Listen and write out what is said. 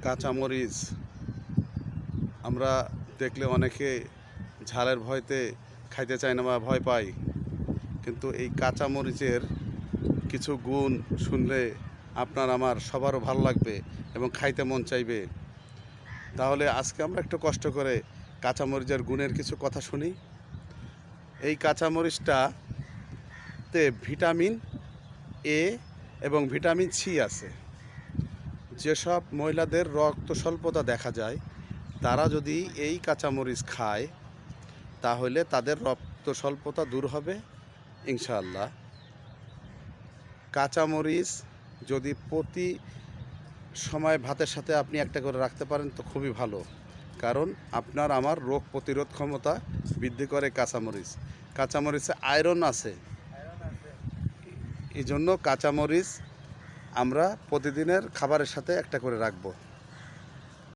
কাঁচামরিচ আমরা দেখলে অনেকে ঝালের ভয়তে খাইতে চায় না বা ভয় পায়, কিন্তু এই কাঁচামরিচের কিছু গুণ শুনলে আপনার আমার সবারও ভালো লাগবে এবং খাইতে মন চাইবে। তাহলে আজকে আমরা একটু কষ্ট করে কাঁচামরিচের গুণের কিছু কথা শুনি। এই কাঁচামরিচটাতে ভিটামিন এ এবং ভিটামিন সি আছে। যেসব মহিলাদের রক্ত স্বল্পতা দেখা যায়, তারা যদি এই কাঁচামরিচ খায় তাহলে তাদের রক্ত স্বল্পতা দূর হবে ইনশাআল্লাহ। কাঁচামরিচ যদি প্রতি সময় ভাতের সাথে আপনি একটা করে রাখতে পারেন তো খুবই ভালো, কারণ আপনার আমার রোগ প্রতিরোধ ক্ষমতা বৃদ্ধি করে কাঁচামরিচ। কাঁচামরিচে আয়রন আছে, এই জন্য কাঁচামরিচ আমরা প্রতিদিনের খাবারের সাথে একটা করে রাখবো।